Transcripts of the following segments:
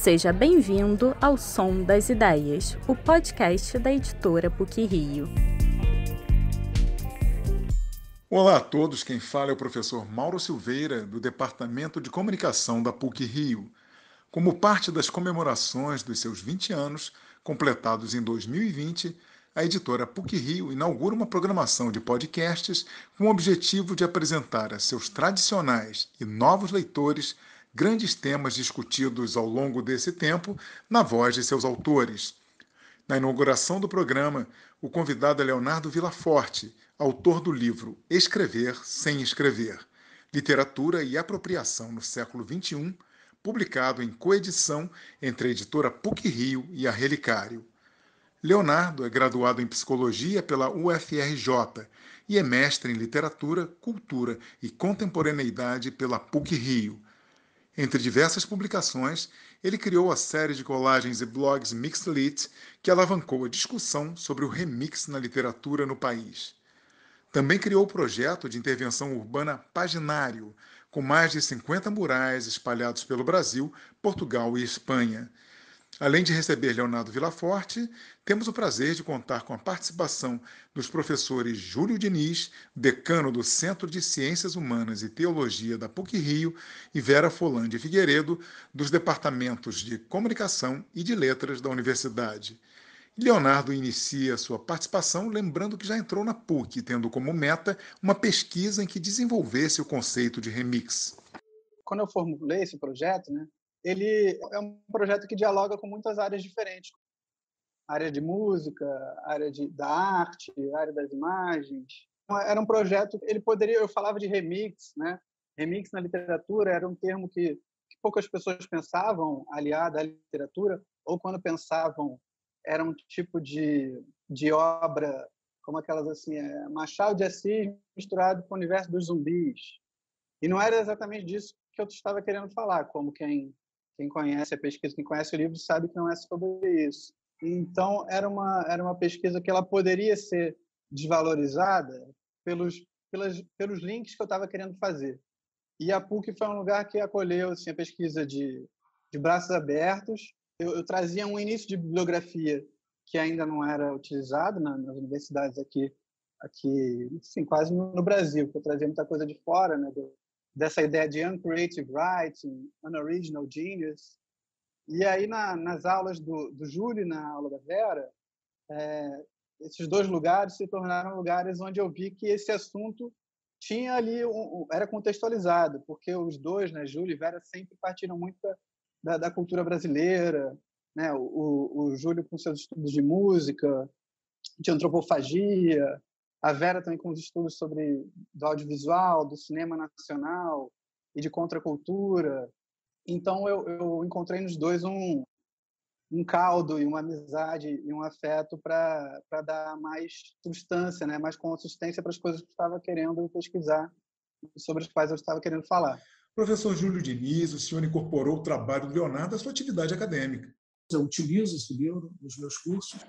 Seja bem-vindo ao Som das Ideias, o podcast da editora PUC-Rio. Olá a todos, quem fala é o professor Mauro Silveira, do Departamento de Comunicação da PUC-Rio. Como parte das comemorações dos seus 20 anos, completados em 2020, a editora PUC-Rio inaugura uma programação de podcasts com o objetivo de apresentar a seus tradicionais e novos leitores grandes temas discutidos ao longo desse tempo na voz de seus autores. Na inauguração do programa, o convidado é Leonardo Villaforte, autor do livro Escrever Sem Escrever, Literatura e Apropriação no Século XXI, publicado em coedição entre a editora PUC-Rio e a Relicário. Leonardo é graduado em Psicologia pela UFRJ e é mestre em Literatura, Cultura e Contemporaneidade pela PUC-Rio. Entre diversas publicações, ele criou a série de colagens e blogs Mixlit, que alavancou a discussão sobre o remix na literatura no país. Também criou o projeto de intervenção urbana Paginário, com mais de 50 murais espalhados pelo Brasil, Portugal e Espanha. Além de receber Leonardo Villaforte, temos o prazer de contar com a participação dos professores Júlio Diniz, decano do Centro de Ciências Humanas e Teologia da PUC-Rio, e Vera Folandi Figueiredo, dos departamentos de Comunicação e de Letras da Universidade. Leonardo inicia sua participação lembrando que já entrou na PUC, tendo como meta uma pesquisa em que desenvolvesse o conceito de remix. Quando eu formulei esse projeto, ele é um projeto que dialoga com muitas áreas diferentes. Área de música, da arte, área das imagens. Era um projeto, eu falava de remix, Remix na literatura era um termo que poucas pessoas pensavam aliado à literatura, ou quando pensavam, era um tipo de obra, como aquelas assim, Machado de Assis misturado com o universo dos zumbis. E não era exatamente disso que eu estava querendo falar, como quem conhece a pesquisa, quem conhece o livro, sabe que não é sobre isso. Então, era uma pesquisa que ela poderia ser desvalorizada pelos links que eu estava querendo fazer. E a PUC foi um lugar que acolheu assim, a pesquisa de braços abertos. Eu trazia um início de bibliografia que ainda não era utilizado nas universidades aqui sim, quase no Brasil, porque eu trazia muita coisa de fora, dessa ideia de uncreative writing, unoriginal genius. E aí, nas aulas do Júlio e na aula da Vera, esses dois lugares se tornaram lugares onde eu vi que esse assunto tinha ali, era contextualizado, porque os dois, Júlio e Vera, sempre partiram muito da cultura brasileira, o Júlio com seus estudos de música, de antropofagia, a Vera também com os estudos do audiovisual, do cinema nacional e de contracultura. Então, eu encontrei nos dois um caldo e uma amizade e um afeto para dar mais substância, mais consistência para as coisas que eu estava querendo pesquisar e sobre as quais eu estava querendo falar. Professor Júlio Diniz, o senhor incorporou o trabalho do Leonardo à sua atividade acadêmica. Eu utilizo esse livro nos meus cursos,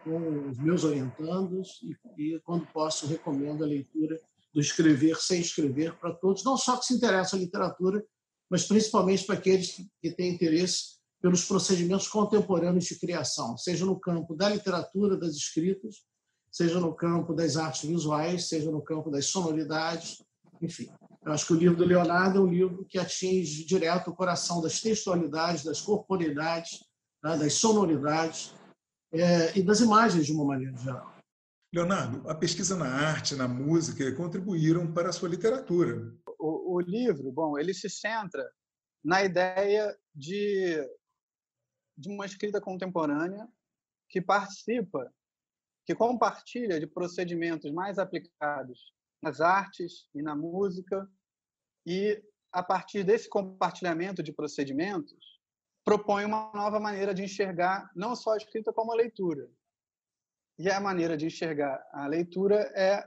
com os meus orientandos, e quando posso, recomendo a leitura do Escrever Sem Escrever para todos, não só que se interessam à literatura, mas principalmente para aqueles que têm interesse pelos procedimentos contemporâneos de criação, seja no campo da literatura, das escritas, seja no campo das artes visuais, seja no campo das sonoridades, enfim. Eu acho que o livro do Leonardo é um livro que atinge direto o coração das textualidades, das corporeidades, das sonoridades e das imagens de uma maneira geral. Leonardo, a pesquisa na arte, na música, contribuíram para a sua literatura. O livro, ele se centra na ideia de uma escrita contemporânea que compartilha de procedimentos mais aplicados nas artes e na música, e, a partir desse compartilhamento de procedimentos, propõe uma nova maneira de enxergar não só a escrita como a leitura. E a maneira de enxergar a leitura é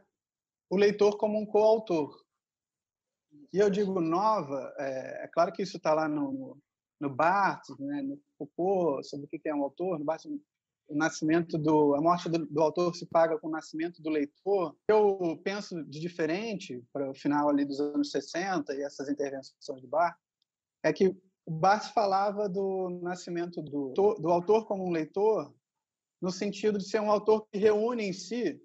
o leitor como um coautor. E eu digo nova, é claro que isso está lá no Barthes, no Foucault, sobre o que é um autor, no Barthes, a morte do autor se paga com o nascimento do leitor. Eu penso de diferente, para o final ali dos anos 60 e essas intervenções do Barthes, é que O Barthes falava do nascimento do autor como um leitor, no sentido de ser um autor que reúne em si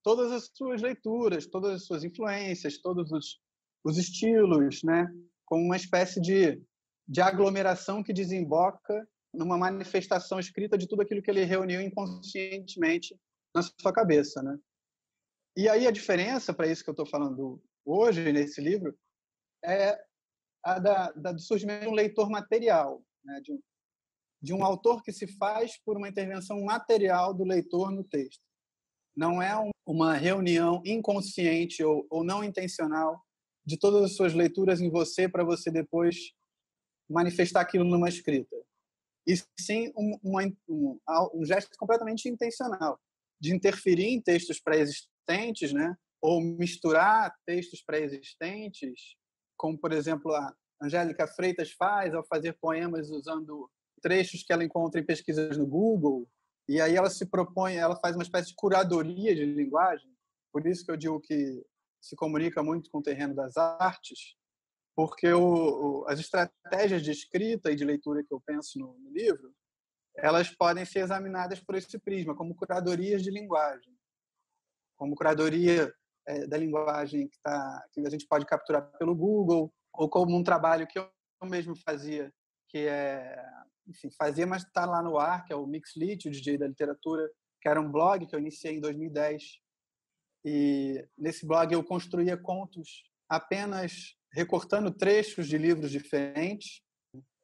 todas as suas leituras, todas as suas influências, todos os estilos, né? Como uma espécie de aglomeração que desemboca numa manifestação escrita de tudo aquilo que ele reuniu inconscientemente na sua cabeça, né? E aí a diferença, para isso que eu estou falando hoje, nesse livro, é do surgimento de um leitor material, né? De um autor que se faz por uma intervenção material do leitor no texto. Não é uma reunião inconsciente ou não intencional de todas as suas leituras em você para você depois manifestar aquilo numa escrita. E sim um gesto completamente intencional de interferir em textos pré-existentes, né? Ou misturar textos pré-existentes, como, por exemplo, a Angélica Freitas faz ao fazer poemas usando trechos que ela encontra em pesquisas no Google. E aí ela faz uma espécie de curadoria de linguagem. Por isso que eu digo que se comunica muito com o terreno das artes, porque as estratégias de escrita e de leitura que eu penso no livro, elas podem ser examinadas por esse prisma, como curadorias de linguagem, como curadoria da linguagem que a gente pode capturar pelo Google, ou como um trabalho que eu mesmo fazia, que fazia, mas está lá no ar, que é o Mixlit, o DJ da literatura, que era um blog que eu iniciei em 2010. E nesse blog eu construía contos apenas recortando trechos de livros diferentes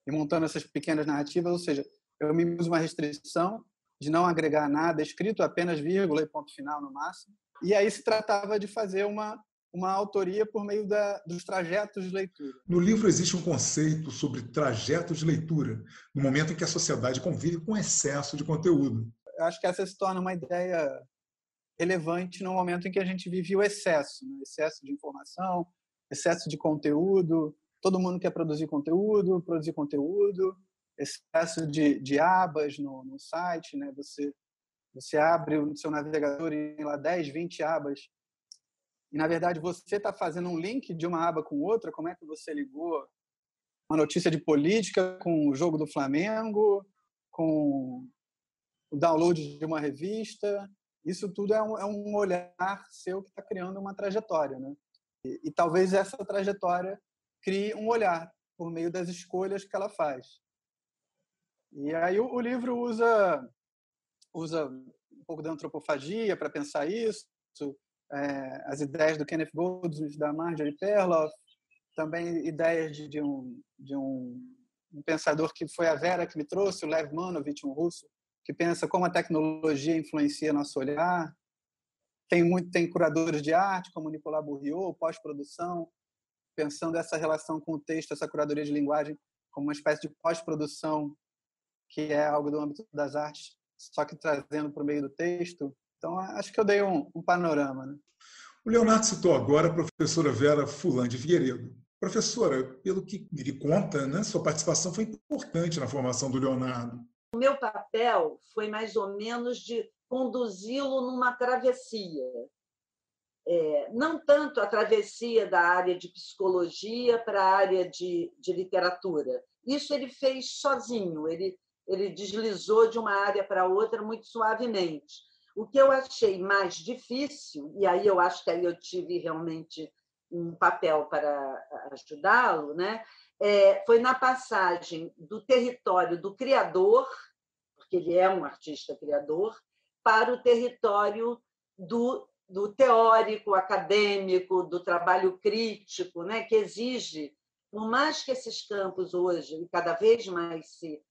e montando essas pequenas narrativas, ou seja, eu me pus uma restrição de não agregar nada escrito, apenas vírgula e ponto final no máximo. E aí se tratava de fazer uma autoria por meio dos trajetos de leitura. No livro existe um conceito sobre trajetos de leitura, no momento em que a sociedade convive com excesso de conteúdo. Eu acho que essa se torna uma ideia relevante no momento em que a gente vive o excesso, né? Excesso de informação, excesso de conteúdo, todo mundo quer produzir conteúdo, excesso de abas no site, né? Você abre o seu navegador e tem lá 10, 20 abas. E, na verdade, você está fazendo um link de uma aba com outra. Como é que você ligou uma notícia de política com o jogo do Flamengo, com o download de uma revista? Isso tudo é um olhar seu que está criando uma trajetória, né? E talvez essa trajetória crie um olhar por meio das escolhas que ela faz. E aí o livro usa um pouco da antropofagia para pensar isso, as ideias do Kenneth Goldsmith, da Marjorie Perloff, também ideias de um pensador que foi a Vera que me trouxe, o Lev Manovich, um russo, que pensa como a tecnologia influencia nosso olhar. Tem curadores de arte, como Nicolas Bourriot, pós-produção, pensando essa relação com o texto, essa curadoria de linguagem, como uma espécie de pós-produção, que é algo do âmbito das artes, só que trazendo para o meio do texto. Então, acho que eu dei um panorama, né? O Leonardo citou agora a professora Vera Fulan de Figueiredo. Professora, pelo que ele conta, né, sua participação foi importante na formação do Leonardo. O meu papel foi mais ou menos de conduzi-lo numa travessia. Não tanto a travessia da área de psicologia para a área de literatura. Isso ele fez sozinho, ele deslizou de uma área para outra muito suavemente. O que eu achei mais difícil, e aí eu acho que aí eu tive realmente um papel para ajudá-lo, né? Foi na passagem do território do criador, porque ele é um artista criador, para o território do teórico, acadêmico, do trabalho crítico, né? Que exige, por mais que esses campos hoje cada vez mais se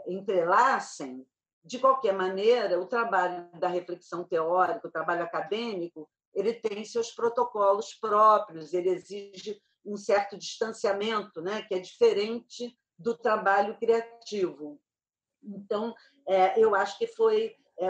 entrelacem, de qualquer maneira, o trabalho da reflexão teórica, o trabalho acadêmico, ele tem seus protocolos próprios, ele exige um certo distanciamento, né, que é diferente do trabalho criativo. Então, eu acho que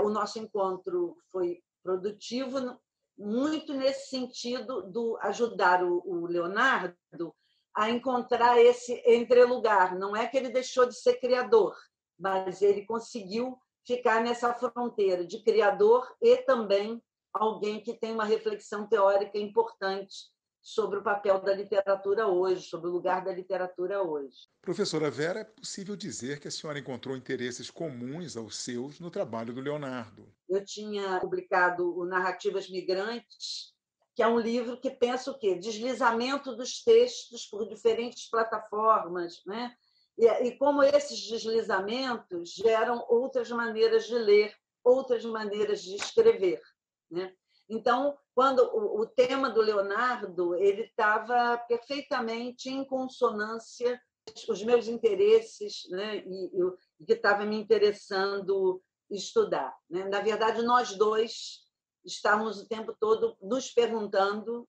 o nosso encontro foi produtivo, muito nesse sentido do ajudar o Leonardo a encontrar esse entrelugar. Não é que ele deixou de ser criador, mas ele conseguiu ficar nessa fronteira de criador e também alguém que tem uma reflexão teórica importante sobre o papel da literatura hoje, sobre o lugar da literatura hoje. Professora Vera, é possível dizer que a senhora encontrou interesses comuns aos seus no trabalho do Leonardo. Eu tinha publicado o Narrativas Migrantes, que é um livro que pensa o quê? Deslizamento dos textos por diferentes plataformas, né? E como esses deslizamentos geram outras maneiras de ler, outras maneiras de escrever, né? Então, quando o tema do Leonardo ele estava perfeitamente em consonância com os meus interesses, né? E que estava me interessando estudar, né? Na verdade, nós dois estávamos o tempo todo nos perguntando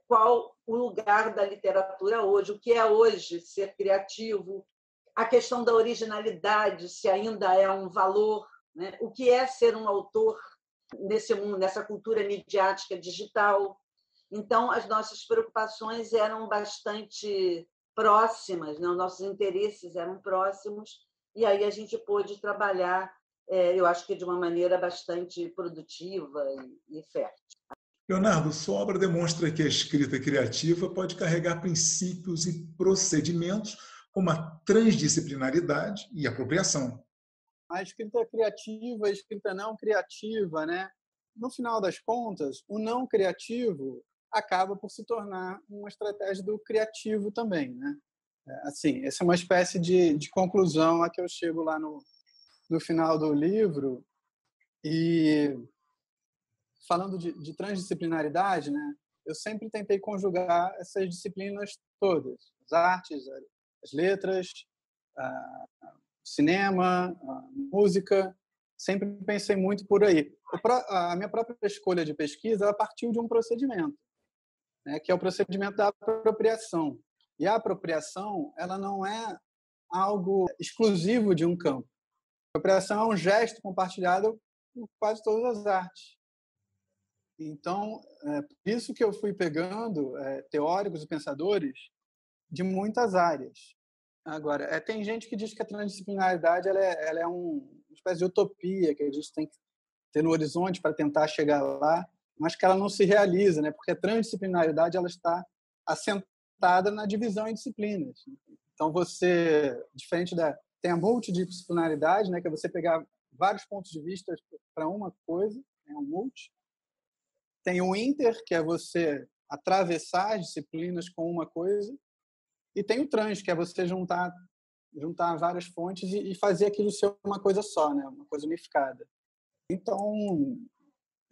qual o lugar da literatura hoje, o que é hoje ser criativo, a questão da originalidade, se ainda é um valor, né? O que é ser um autor nesse mundo, nessa cultura midiática digital. Então, as nossas preocupações eram bastante próximas, né? Os nossos interesses eram próximos, e aí a gente pôde trabalhar, eu acho que de uma maneira bastante produtiva e fértil. Leonardo, sua obra demonstra que a escrita criativa pode carregar princípios e procedimentos como a transdisciplinaridade e apropriação. A escrita criativa, a escrita não criativa, né? No final das contas, o não criativo acaba por se tornar uma estratégia do criativo também, né? Assim, essa é uma espécie de conclusão a que eu chego lá no final do livro. E falando de transdisciplinaridade, né? Eu sempre tentei conjugar essas disciplinas todas, as artes, as letras, o cinema, a música. Sempre pensei muito por aí. A minha própria escolha de pesquisa ela partiu de um procedimento, né? Que é o procedimento da apropriação. E a apropriação ela não é algo exclusivo de um campo. A apropriação é um gesto compartilhado por quase todas as artes. Então, por isso que eu fui pegando teóricos e pensadores de muitas áreas. Agora, tem gente que diz que a transdisciplinaridade ela é uma espécie de utopia que a gente tem que ter no horizonte para tentar chegar lá, mas que ela não se realiza, né? Porque a transdisciplinaridade ela está assentada na divisão em disciplinas. Então, diferente tem a multidisciplinaridade, né? Que é você pegar vários pontos de vista para uma coisa, é um multi. Tem o inter, que é você atravessar as disciplinas com uma coisa. E tem o trans, que é você juntar várias fontes e fazer aquilo ser uma coisa só, né? Uma coisa unificada. Então,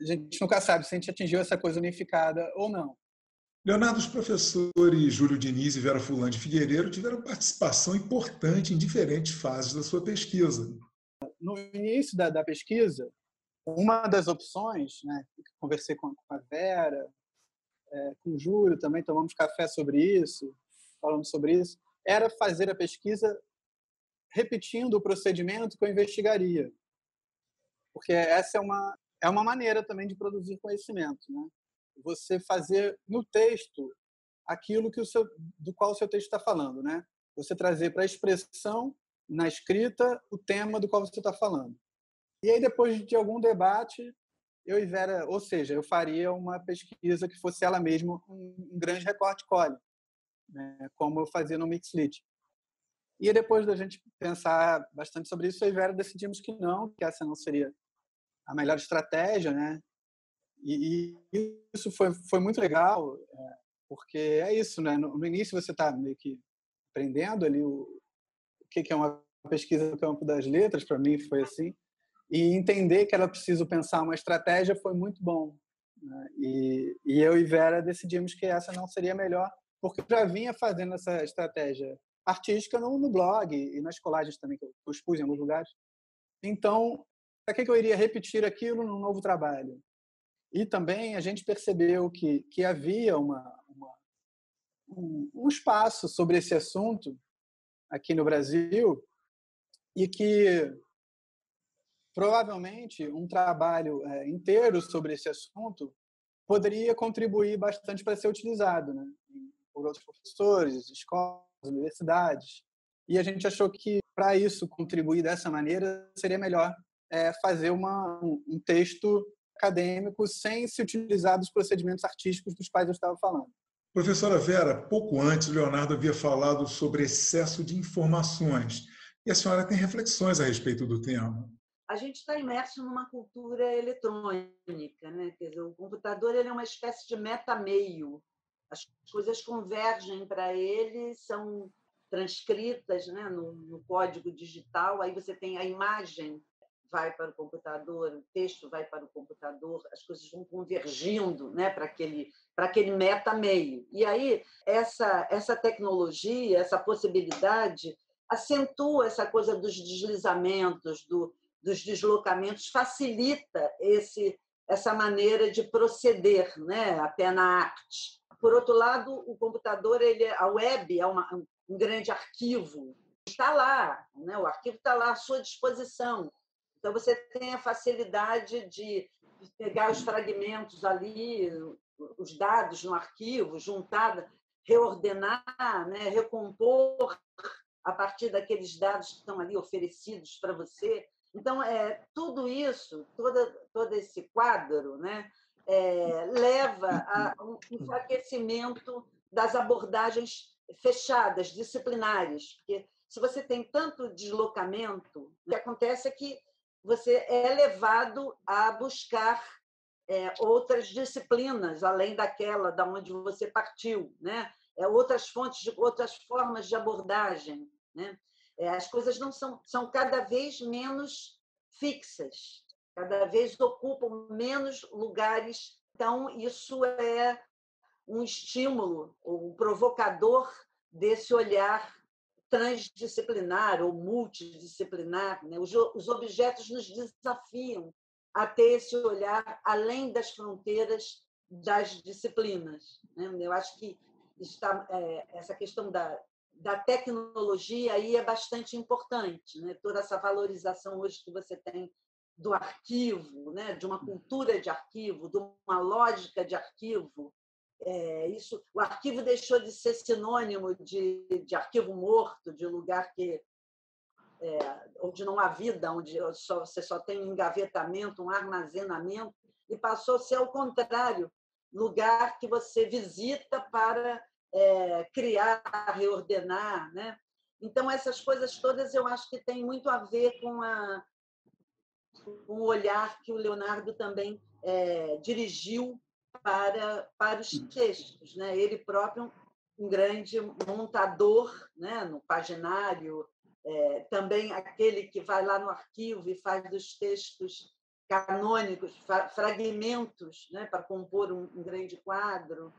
a gente nunca sabe se a gente atingiu essa coisa unificada ou não. Leonardo, os professores Júlio Diniz e Vera Fulân de Figueiredo tiveram participação importante em diferentes fases da sua pesquisa. No início da pesquisa, uma das opções, né, conversei com a Vera, com o Júlio também, tomamos café sobre isso, falando sobre isso, era fazer a pesquisa repetindo o procedimento que eu investigaria. Porque essa é uma maneira também de produzir conhecimento, né? Você fazer no texto aquilo do qual o seu texto está falando, né? Você trazer para a expressão, na escrita, o tema do qual você está falando. E aí, depois de algum debate, eu e Vera, ou seja, eu faria uma pesquisa que fosse ela mesma um grande recorte-colhe, né? Como eu fazia no Mixlit. E depois da gente pensar bastante sobre isso, eu e Vera decidimos que essa não seria a melhor estratégia, né? E isso foi muito legal, porque é isso, né? No início você está meio que aprendendo ali o que é uma pesquisa no campo das letras, para mim foi assim, e entender que era preciso pensar uma estratégia foi muito bom, né? E eu e Vera decidimos que essa não seria a melhor, porque eu já vinha fazendo essa estratégia artística no blog e nas colagens também, que eu expus em alguns lugares. Então, para que eu iria repetir aquilo num novo trabalho? E também a gente percebeu que havia um espaço sobre esse assunto aqui no Brasil e que provavelmente um trabalho inteiro sobre esse assunto poderia contribuir bastante para ser utilizado, né? Por outros professores, escolas, universidades. E a gente achou que, para isso contribuir dessa maneira, seria melhor fazer um texto acadêmico sem se utilizar dos procedimentos artísticos dos quais eu estava falando. Professora Vera, pouco antes, Leonardo havia falado sobre excesso de informações. E a senhora tem reflexões a respeito do tema. A gente está imerso numa cultura eletrônica, né? Quer dizer, o computador ele é uma espécie de meta-meio. As coisas convergem para ele, são transcritas, né, no código digital, aí você tem a imagem vai para o computador, o texto vai para o computador, as coisas vão convergindo, né, para aquele meta-meio. E aí essa tecnologia, essa possibilidade acentua essa coisa dos deslizamentos, dos deslocamentos, facilita essa maneira de proceder, né, até na arte. Por outro lado, o computador, a web é um grande arquivo, está lá, né, o arquivo está lá à sua disposição. Então, você tem a facilidade de pegar os fragmentos ali, os dados no arquivo, juntar, reordenar, né, recompor a partir daqueles dados que estão ali oferecidos para você. Então, tudo isso, todo esse quadro, né, leva a um enfraquecimento das abordagens fechadas, disciplinares. Porque se você tem tanto deslocamento, o que acontece é que você é levado a buscar outras disciplinas, além daquela da onde você partiu, né? Outras fontes, outras formas de abordagem, né? As coisas não são cada vez menos fixas, cada vez ocupam menos lugares. Então, isso é um estímulo, um provocador desse olhar transdisciplinar ou multidisciplinar, né? Os objetos nos desafiam a ter esse olhar além das fronteiras das disciplinas, né? Eu acho que essa questão da tecnologia aí é bastante importante, né? Toda essa valorização hoje que você tem do arquivo, né? De uma cultura de arquivo, de uma lógica de arquivo. O arquivo deixou de ser sinônimo de arquivo morto, de lugar onde não há vida, onde você só tem um engavetamento, um armazenamento, e passou a ser ao contrário, lugar que você visita para criar, reordenar, né? Então, essas coisas todas eu acho que têm muito a ver com o olhar que o Leonardo também dirigiu para os textos, né? Ele próprio um grande montador, né? No paginário, também aquele que vai lá no arquivo e faz dos textos canônicos fragmentos, né? Para compor um grande quadro.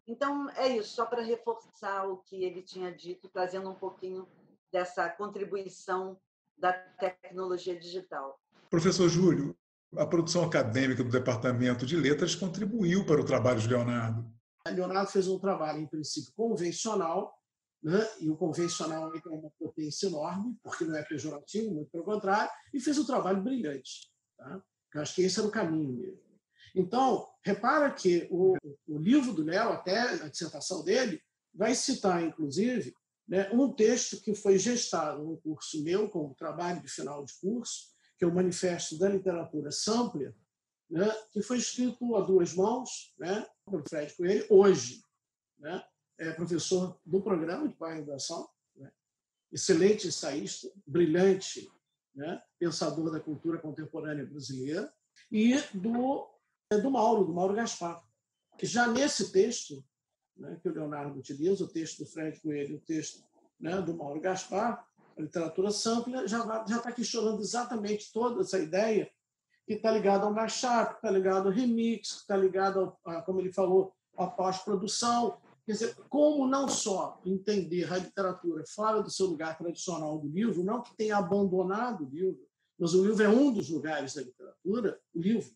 Então, é isso, só para reforçar o que ele tinha dito, trazendo um pouquinho dessa contribuição da tecnologia digital. Professor Júlio, a produção acadêmica do Departamento de Letras contribuiu para o trabalho de Leonardo. Leonardo fez um trabalho, em princípio, convencional, né? E o convencional tem uma potência enorme, porque não é pejorativo, muito pelo contrário, e fez um trabalho brilhante. Tá? Eu acho que esse era o caminho mesmo. Então, repara que o livro do Léo, até a dissertação dele, vai citar, inclusive, né, um texto que foi gestado no curso meu, como trabalho de final de curso, que é o Manifesto da Literatura Sampler, né, que foi escrito a duas mãos, né, pelo Fred Coelho, hoje, né, é professor do programa de pós-graduação, né, excelente ensaísta, brilhante, né, pensador da cultura contemporânea brasileira, e do Mauro Gaspar, que já nesse texto, né, que o Leonardo utiliza, o texto do Fred Coelho, o texto, né, do Mauro Gaspar, a literatura sampler, já está questionando exatamente toda essa ideia que está ligada ao mashup, que está ligado ao remix, que está ligado, como ele falou, à pós-produção. Quer dizer, como não só entender a literatura fora do seu lugar tradicional do livro, não que tenha abandonado o livro, mas o livro é um dos lugares da literatura, o livro,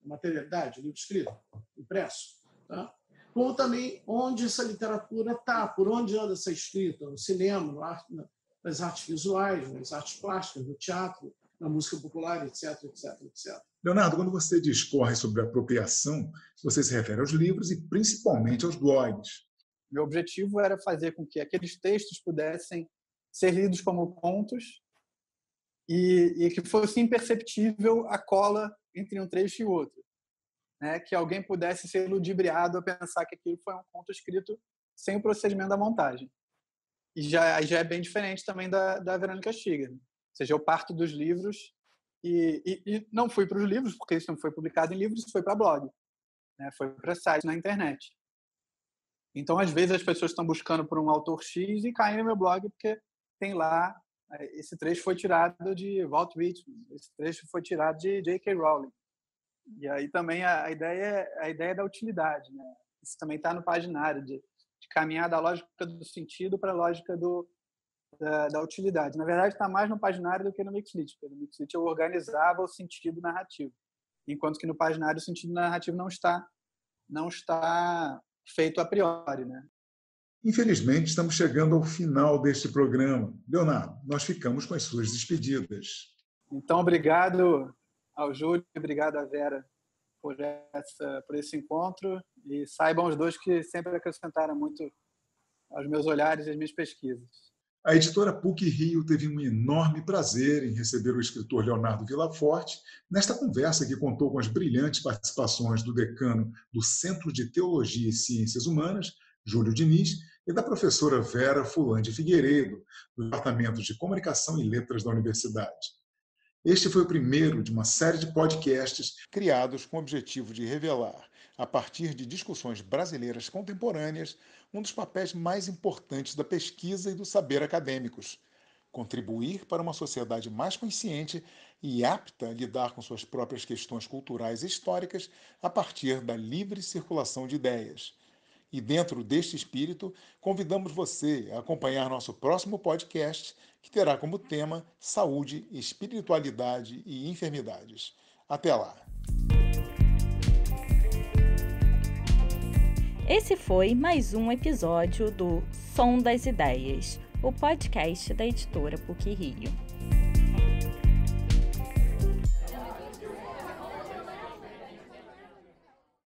a materialidade, o livro escrito, impresso, tá? Como também onde essa literatura está, por onde anda essa escrita, no cinema, nas artes visuais, nas artes plásticas, no teatro, na música popular, etc, etc, etc. Leonardo, quando você discorre sobre a apropriação, você se refere aos livros e principalmente aos blogs. Meu objetivo era fazer com que aqueles textos pudessem ser lidos como contos e que fosse imperceptível a cola entre um trecho e outro. né, que alguém pudesse ser ludibriado a pensar que aquilo foi um conto escrito sem o procedimento da montagem. E já é bem diferente também da Verônica Stiger. Ou seja, eu parto dos livros e não fui para os livros, porque isso não foi publicado em livros, isso foi para blog, né? Foi para site na internet. Então, às vezes, as pessoas estão buscando por um autor X e caem no meu blog porque tem lá, esse trecho foi tirado de Walt Whitman, esse trecho foi tirado de J.K. Rowling. E aí também a ideia é da utilidade, né? Isso também está no paginário, de caminhar da lógica do sentido para a lógica da utilidade. Na verdade, está mais no paginário do que no Mixlit, porque no Mixlit eu organizava o sentido narrativo, enquanto que no paginário o sentido narrativo não está feito a priori, né? Infelizmente, estamos chegando ao final deste programa. Leonardo, nós ficamos com as suas despedidas. Então, obrigado ao Júlio, obrigado à Vera por esse encontro, e saibam os dois que sempre acrescentaram muito aos meus olhares e às minhas pesquisas. A editora PUC-Rio teve um enorme prazer em receber o escritor Leonardo Villaforte nesta conversa que contou com as brilhantes participações do decano do Centro de Teologia e Ciências Humanas, Júlio Diniz, e da professora Vera Fulandi Figueiredo, do Departamento de Comunicação e Letras da Universidade. Este foi o primeiro de uma série de podcasts criados com o objetivo de revelar, a partir de discussões brasileiras contemporâneas, um dos papéis mais importantes da pesquisa e do saber acadêmicos: contribuir para uma sociedade mais consciente e apta a lidar com suas próprias questões culturais e históricas a partir da livre circulação de ideias. E dentro deste espírito, convidamos você a acompanhar nosso próximo podcast, que terá como tema saúde, espiritualidade e enfermidades. Até lá! Esse foi mais um episódio do Som das Ideias, o podcast da editora PUC-Rio.